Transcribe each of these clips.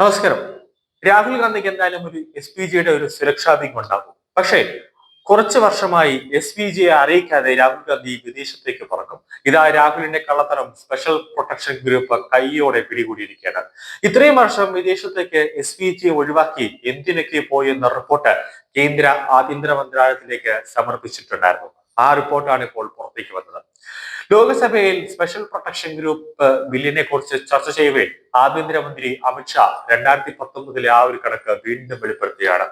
നമസ്കാരം. രാഹുൽ ഗാന്ധിക്ക് എന്തായാലും ഒരു എസ് പി ജിയുടെ ഒരു സുരക്ഷാ വിങ് ഉണ്ടാകും. പക്ഷേ കുറച്ച് വർഷമായി എസ് പി ജിയെ അറിയിക്കാതെ രാഹുൽ ഗാന്ധി വിദേശത്തേക്ക് പറക്കും. ഇതാ രാഹുലിന്റെ കള്ളത്തരം സ്പെഷ്യൽ പ്രൊട്ടക്ഷൻ ഗ്രൂപ്പ് കൈയോടെ പിടികൂടിയിരിക്കുകയാണ്. ഇത്രയും വർഷം വിദേശത്തേക്ക് എസ് പി ജിയെ ഒഴിവാക്കി എന്തിനൊക്കെ പോയി എന്ന റിപ്പോർട്ട് കേന്ദ്ര ആഭ്യന്തര മന്ത്രാലയത്തിലേക്ക് സമർപ്പിച്ചിട്ടുണ്ടായിരുന്നു. ആ റിപ്പോർട്ടാണ് ഇപ്പോൾ പുറത്തേക്ക് വന്നത്. ലോക്സഭയിൽ സ്പെഷ്യൽ പ്രൊട്ടക്ഷൻ ഗ്രൂപ്പ് ബില്ലിനെ കുറിച്ച് ചർച്ച ചെയ്യവേ ആഭ്യന്തരമന്ത്രി അമിത്ഷാ 2019 ആ ഒരു കണക്ക് വീണ്ടും വെളിപ്പെടുത്തുകയാണ്.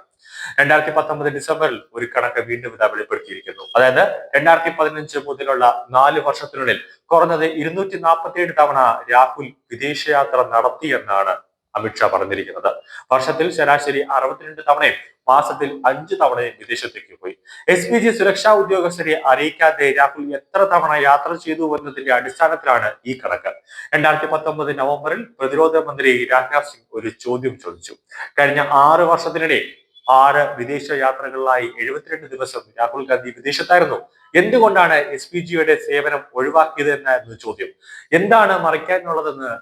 2019 ഡിസംബറിൽ ഒരു കണക്ക് വീണ്ടും ഇതാ വെളിപ്പെടുത്തിയിരിക്കുന്നു. അതായത് 2015 മുതലുള്ള 4 വർഷത്തിനുള്ളിൽ കുറഞ്ഞത് 247 തവണ രാഹുൽ വിദേശയാത്ര നടത്തിയെന്നാണ് അമിത്ഷാ പറഞ്ഞിരിക്കുന്നത്. വർഷത്തിൽ ശരാശരി 62 തവണയും മാസത്തിൽ 5 തവണയും വിദേശത്തേക്ക് പോയി. എസ് പി ജി സുരക്ഷാ ഉദ്യോഗസ്ഥരെ അറിയിക്കാതെ രാഹുൽ എത്ര തവണ യാത്ര ചെയ്തു എന്നതിന്റെ അടിസ്ഥാനത്തിലാണ് ഈ കണക്ക്. 2019 നവംബറിൽ പ്രതിരോധ മന്ത്രി രാജ്നാഥ് സിംഗ് ഒരു ചോദ്യം ചോദിച്ചു. കഴിഞ്ഞ 6 വർഷത്തിനിടെ 6 വിദേശ യാത്രകളിലായി 72 ദിവസം രാഹുൽ ഗാന്ധി വിദേശത്തായിരുന്നു. എന്തുകൊണ്ടാണ് എസ് പി ജിയുടെ സേവനം ഒഴിവാക്കിയത് എന്നായിരുന്നു ചോദ്യം. എന്താണ് മറയ്ക്കാനുള്ളതെന്ന്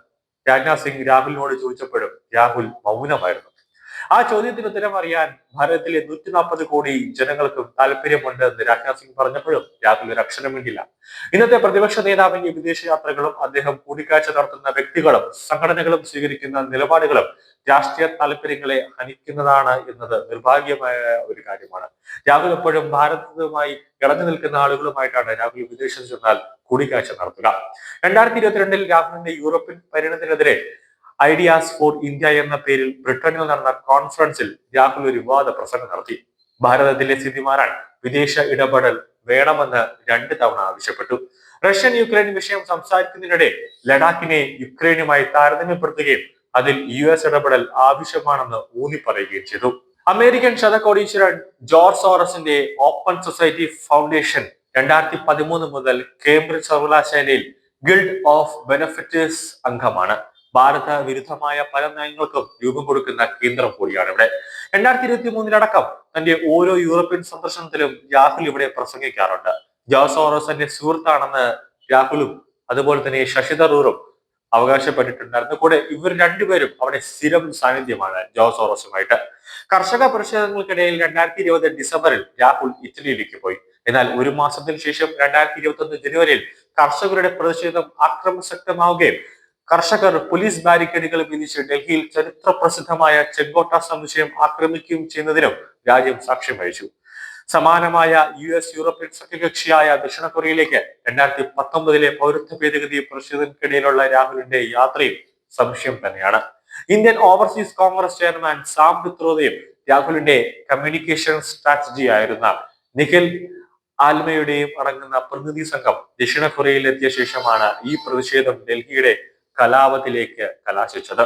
രാജ്നാഥ് സിംഗ് രാഹുലിനോട് ചോദിച്ചപ്പോഴും രാഹുൽ മൗനമായിരുന്നു. ആ ചോദ്യത്തിന് ഉത്തരം അറിയാൻ ഭാരതത്തിലെ 140 കോടി ജനങ്ങൾക്കും താല്പര്യമുണ്ട് എന്ന് രാജ്നാഥ് സിംഗ് പറഞ്ഞപ്പോഴും രാഹുൽ ഒരു അക്ഷരം വേണ്ടില്ല. ഇന്നത്തെ പ്രതിപക്ഷ നേതാവിന്റെ വിദേശയാത്രകളും അദ്ദേഹം കൂടിക്കാഴ്ച നടത്തുന്ന വ്യക്തികളും സംഘടനകളും സ്വീകരിക്കുന്ന നിലപാടുകളും രാഷ്ട്രീയ താല്പര്യങ്ങളെ ഹനിക്കുന്നതാണ് എന്നത് നിർഭാഗ്യമായ ഒരു കാര്യമാണ്. രാഹുൽ എപ്പോഴും ഭാരതവുമായി ഇടഞ്ഞു നിൽക്കുന്ന ആളുകളുമായിട്ടാണ് രാഹുൽ വിദേശത്ത് ചെന്നാൽ കൂടിക്കാഴ്ച നടത്തുക. 2022 രാഹുലിന്റെ യൂറോപ്യൻ പര്യടനത്തിനെതിരെ ഐഡിയാസ് ഫോർ ഇന്ത്യ എന്ന പേരിൽ ബ്രിട്ടനിൽ നടന്ന കോൺഫറൻസിൽ രാഹുൽ ഒരു വിവാദ പ്രസംഗം നടത്തി. ഭാരതത്തിലെ സ്ഥിതി മാറാൻ വിദേശ ഇടപെടൽ വേണമെന്ന് 2 തവണ ആവശ്യപ്പെട്ടു. റഷ്യൻ യുക്രൈൻ വിഷയം സംസാരിക്കുന്നതിനിടെ ലഡാക്കിനെ യുക്രൈനുമായി താരതമ്യപ്പെടുത്തുകയും അതിൽ US ഇടപെടൽ ആവശ്യമാണെന്ന് ഊന്നിപ്പറയുകയും ചെയ്തു. അമേരിക്കൻ ശതകോടീശ്വരൻ ജോർജ് സോറസിന്റെ ഓപ്പൺ സൊസൈറ്റി ഫൗണ്ടേഷൻ 2013 മുതൽ കേംബ്രിഡ്ജ് സർവകലാശാലയിൽ ഗിൽഡ് ഓഫ് ബെനഫിറ്റേഴ്സ് അംഗമാണ്. ഭാരത വിരുദ്ധമായ പല നയങ്ങൾക്കും രൂപം കൊടുക്കുന്ന കേന്ദ്രം കൂടിയാണ് ഇവിടെ. 2023 തന്റെ ഓരോ യൂറോപ്യൻ സന്ദർശനത്തിലും രാഹുൽ ഇവിടെ പ്രസംഗിക്കാറുണ്ട്. ജോർജ് സോറസ് തന്റെ സുഹൃത്താണെന്ന് രാഹുലും അതുപോലെ തന്നെ ശശി തരൂറും അവകാശപ്പെട്ടിട്ടുണ്ടായിരുന്നു. കൂടെ ഇവർ രണ്ടുപേരും അവിടെ സ്ഥിരം സാന്നിധ്യമാണ് ജോർജ് സോറസുമായിട്ട്. കർഷക പ്രതിഷേധങ്ങൾക്കിടയിൽ 2020 ഡിസംബറിൽ രാഹുൽ ഇറ്റലിയിലേക്ക് പോയി. എന്നാൽ ഒരു മാസത്തിന് ശേഷം 2021 ജനുവരിയിൽ കർഷകരുടെ പ്രതിഷേധം അക്രമശക്തമാവുകയും കർഷകർ പോലീസ് ബാരിക്കേഡുകൾ വിധിച്ച് ഡൽഹിയിൽ ചരിത്ര പ്രസിദ്ധമായ ചെങ്കോട്ട സമുച്ചയം ആക്രമിക്കുകയും ചെയ്യുന്നതിനും രാജ്യം സാക്ഷ്യം വഹിച്ചു. സമാനമായ US യൂറോപ്യൻ സഖ്യകക്ഷിയായ ദക്ഷിണ കൊറിയയിലേക്ക് 2019 പൗരത്വ ഭേദഗതി പ്രതിഷേധത്തിനിടയിലുള്ള രാഹുലിന്റെ യാത്രയും സംശയം തന്നെയാണ്. Indian overseas Congress chairman Sam പിത്രോദയും രാഹുലിന്റെ കമ്മ്യൂണിക്കേഷൻ സ്ട്രാറ്റജി ആയിരുന്ന നിഖിൽ ആൽമയുടെയും അടങ്ങുന്ന പ്രതിനിധി സംഘം ദക്ഷിണ കൊറിയയിൽ എത്തിയ ശേഷമാണ് ഈ പ്രതിഷേധം ഡൽഹിയുടെ കലാപത്തിലേക്ക് കലാശിച്ചത്.